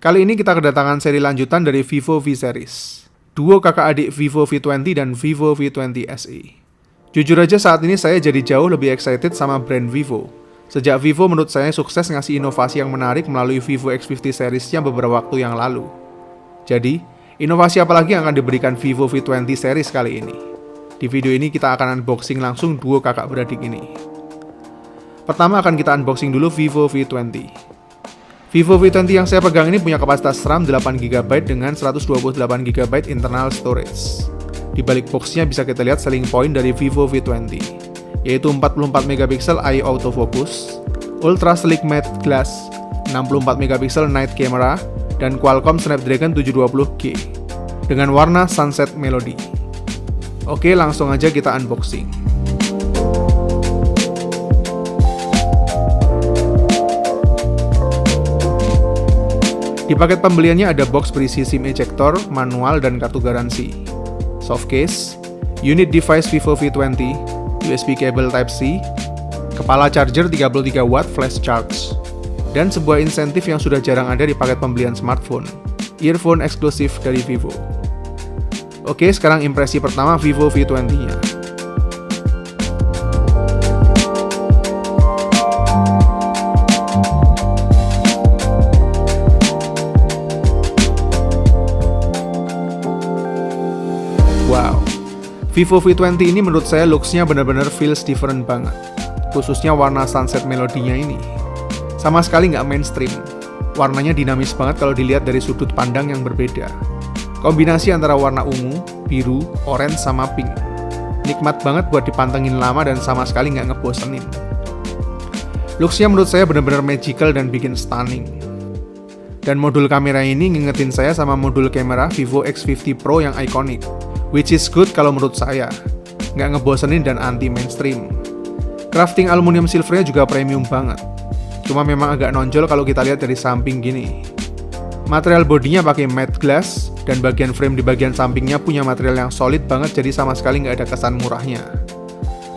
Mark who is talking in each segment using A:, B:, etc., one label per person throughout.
A: Kali ini kita kedatangan seri lanjutan dari Vivo V Series. Duo kakak adik Vivo V20 dan Vivo V20 SE. Jujur aja saat ini saya jadi jauh lebih excited sama brand Vivo. Sejak Vivo menurut saya sukses ngasih inovasi yang menarik melalui Vivo X50 seriesnya beberapa waktu yang lalu. Jadi, inovasi apa lagi yang akan diberikan Vivo V20 series kali ini? Di video ini kita akan unboxing langsung duo kakak beradik ini. Pertama akan kita unboxing dulu Vivo V20. Vivo V20 yang saya pegang ini punya kapasitas RAM 8GB dengan 128GB internal storage. Di balik boxnya bisa kita lihat selling point dari Vivo V20, yaitu 44MP eye autofocus, ultra sleek matte glass, 64MP night camera, dan Qualcomm Snapdragon 720G dengan warna Sunset Melody. Oke, langsung aja kita unboxing. Di paket pembeliannya ada box berisi SIM ejector, manual, dan kartu garansi. Soft case, unit device Vivo V20, USB cable Type-C, kepala charger 33W flash charge, dan sebuah insentif yang sudah jarang ada di paket pembelian smartphone, earphone eksklusif dari Vivo. Oke, sekarang impresi pertama Vivo V20-nya. Wow, Vivo V20 ini menurut saya looks-nya benar-benar feels different banget. Khususnya warna Sunset Melody-nya ini. Sama sekali nggak mainstream. Warnanya dinamis banget kalau dilihat dari sudut pandang yang berbeda. Kombinasi antara warna ungu, biru, orange, sama pink. Nikmat banget buat dipantengin lama dan sama sekali nggak ngebosenin. Looks-nya menurut saya benar-benar magical dan bikin stunning. Dan modul kamera ini ngingetin saya sama modul kamera Vivo X50 Pro yang ikonik. Which is good kalau menurut saya. Nggak ngebosenin dan anti-mainstream. Crafting aluminium silvernya juga premium banget. Cuma memang agak nonjol kalau kita lihat dari samping gini. Material bodinya pakai matte glass, dan bagian frame di bagian sampingnya punya material yang solid banget, jadi sama sekali nggak ada kesan murahnya.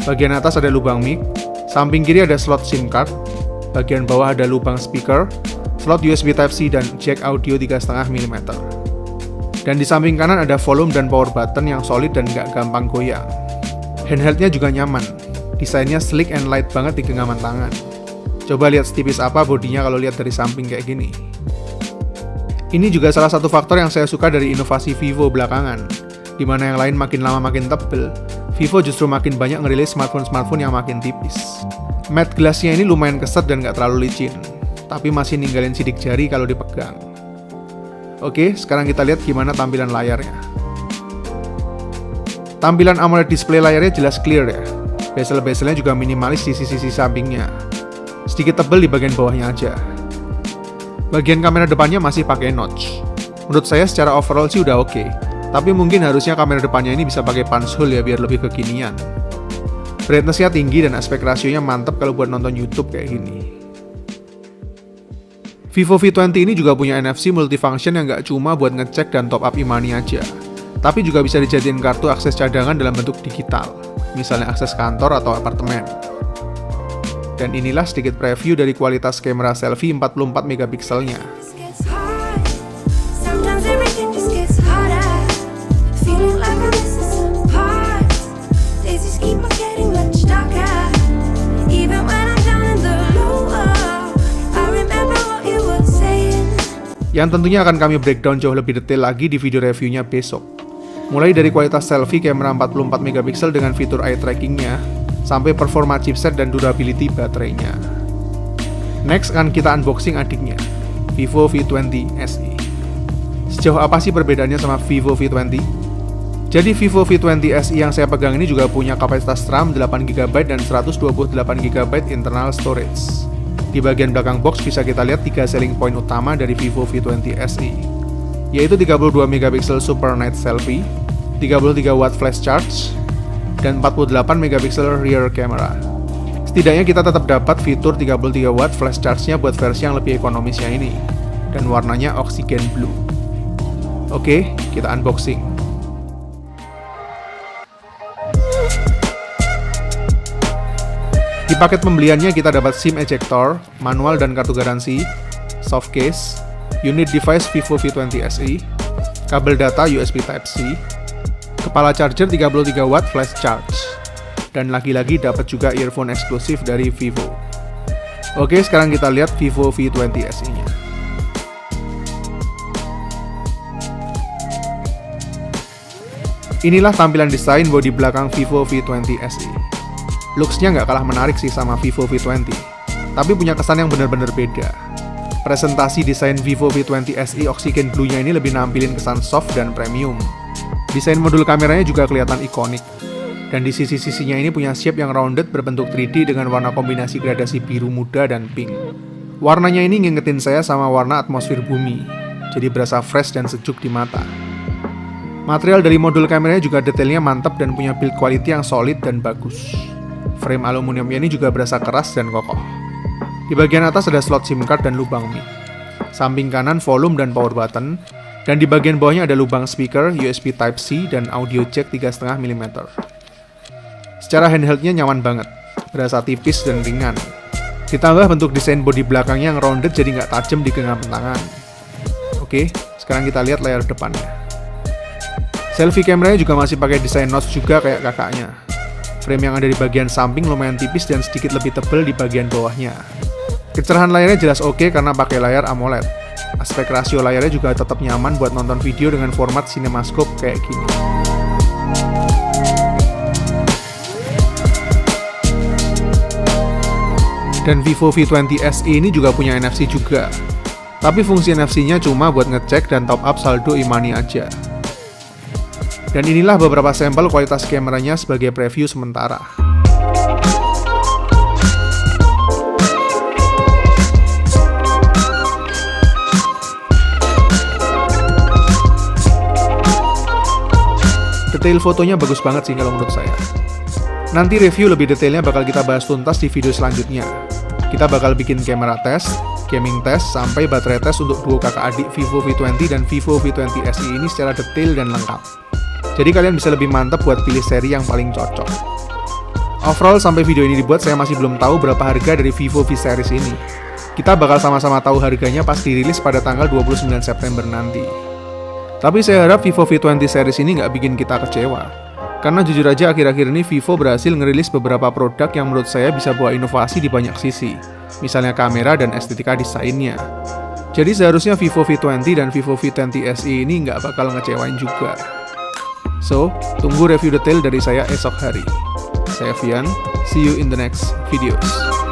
A: Bagian atas ada lubang mic, samping kiri ada slot SIM card, bagian bawah ada lubang speaker, slot USB Type-C, dan jack audio 3,5 mm. Dan di samping kanan ada volume dan power button yang solid dan nggak gampang goyang. Handheldnya juga nyaman, desainnya sleek and light banget di genggaman tangan. Coba lihat setipis apa bodinya kalau lihat dari samping kayak gini. Ini juga salah satu faktor yang saya suka dari inovasi Vivo belakangan, dimana yang lain makin lama makin tebel, Vivo justru makin banyak ngerilis smartphone-smartphone yang makin tipis. Matte glassnya ini lumayan keset dan nggak terlalu licin, tapi masih ninggalin sidik jari kalau dipegang. Oke, sekarang kita lihat gimana tampilan layarnya. Tampilan AMOLED display layarnya jelas clear ya. Bezel-bezelnya juga minimalis di sisi-sisi sampingnya. Sedikit tebel di bagian bawahnya aja. Bagian kamera depannya masih pakai notch. Menurut saya secara overall sih udah oke, tapi mungkin harusnya kamera depannya ini bisa pakai punch hole ya biar lebih kekinian. Brightness-nya tinggi dan aspek rasionya mantap kalau buat nonton YouTube kayak gini. Vivo V20 ini juga punya NFC multifunction yang nggak cuma buat ngecek dan top up e-money aja, tapi juga bisa dijadiin kartu akses cadangan dalam bentuk digital, misalnya akses kantor atau apartemen. Dan inilah sedikit preview dari kualitas kamera selfie 44MP-nya. Yang tentunya akan kami breakdown jauh lebih detail lagi di video reviewnya besok. Mulai dari kualitas selfie kamera 44MP dengan fitur eye trackingnya, sampai performa chipset dan durability baterainya. Next akan kita unboxing adiknya, Vivo V20 SE. Sejauh apa sih perbedaannya sama Vivo V20? Jadi Vivo V20 SE yang saya pegang ini juga punya kapasitas RAM 8GB dan 128GB internal storage. Di bagian belakang box bisa kita lihat 3 selling point utama dari Vivo V20 SE, yaitu 32MP super night selfie, 33W flash charge, dan 48MP rear camera. Setidaknya kita tetap dapat fitur 33W flash charge-nya buat versi yang lebih ekonomisnya ini, dan warnanya oxygen blue. Oke, kita unboxing. Di paket pembeliannya kita dapat SIM ejector, manual dan kartu garansi, soft case, unit device Vivo V20 SE, kabel data USB Type-C, kepala charger 33 watt flash charge, dan lagi-lagi dapat juga earphone eksklusif dari Vivo. Oke, sekarang kita lihat Vivo V20 SE-nya. Inilah tampilan desain bodi belakang Vivo V20 SE. Looks-nya nggak kalah menarik sih sama Vivo V20, tapi punya kesan yang benar-benar beda. Presentasi desain Vivo V20 SE Oxygen Blue-nya ini lebih nampilin kesan soft dan premium. Desain modul kameranya juga kelihatan ikonik. Dan di sisi-sisinya ini punya shape yang rounded berbentuk 3D dengan warna kombinasi gradasi biru muda dan pink. Warnanya ini ngingetin saya sama warna atmosfer bumi, jadi berasa fresh dan sejuk di mata. Material dari modul kameranya juga detailnya mantap dan punya build quality yang solid dan bagus. Frame aluminiumnya ini juga berasa keras dan kokoh. Di bagian atas ada slot SIM card dan lubang mic. Samping kanan volume dan power button, dan di bagian bawahnya ada lubang speaker, USB Type-C, dan audio jack 3,5 mm. Secara handheldnya nyaman banget, berasa tipis dan ringan. Ditambah bentuk desain bodi belakangnya yang rounded jadi nggak tajam di genggaman tangan. Oke, sekarang kita lihat layar depannya. Selfie kameranya juga masih pakai desain notch juga kayak kakaknya. Frame yang ada di bagian samping lumayan tipis dan sedikit lebih tebal di bagian bawahnya. Kecerahan layarnya jelas oke karena pakai layar AMOLED. Aspek rasio layarnya juga tetap nyaman buat nonton video dengan format CinemaScope kayak gini. Dan Vivo V20 SE ini juga punya NFC juga. Tapi fungsi NFC-nya cuma buat ngecek dan top up saldo e-money aja. Dan inilah beberapa sampel kualitas kameranya sebagai preview sementara. Detail fotonya bagus banget sih kalau menurut saya. Nanti review lebih detailnya bakal kita bahas tuntas di video selanjutnya. Kita bakal bikin kamera test, gaming test, sampai baterai test untuk duo kakak adik Vivo V20 dan Vivo V20 SE ini secara detail dan lengkap. Jadi kalian bisa lebih mantap buat pilih seri yang paling cocok. Overall sampai video ini dibuat saya masih belum tahu berapa harga dari Vivo V series ini. Kita bakal sama-sama tahu harganya pas dirilis pada tanggal 29 September nanti. Tapi saya harap Vivo V20 series ini nggak bikin kita kecewa. Karena jujur aja akhir-akhir ini Vivo berhasil ngerilis beberapa produk yang menurut saya bisa bawa inovasi di banyak sisi. Misalnya kamera dan estetika desainnya. Jadi seharusnya Vivo V20 dan Vivo V20 SE ini nggak bakal ngecewain juga. So, tunggu review detail dari saya esok hari. Saya Vian, see you in the next videos.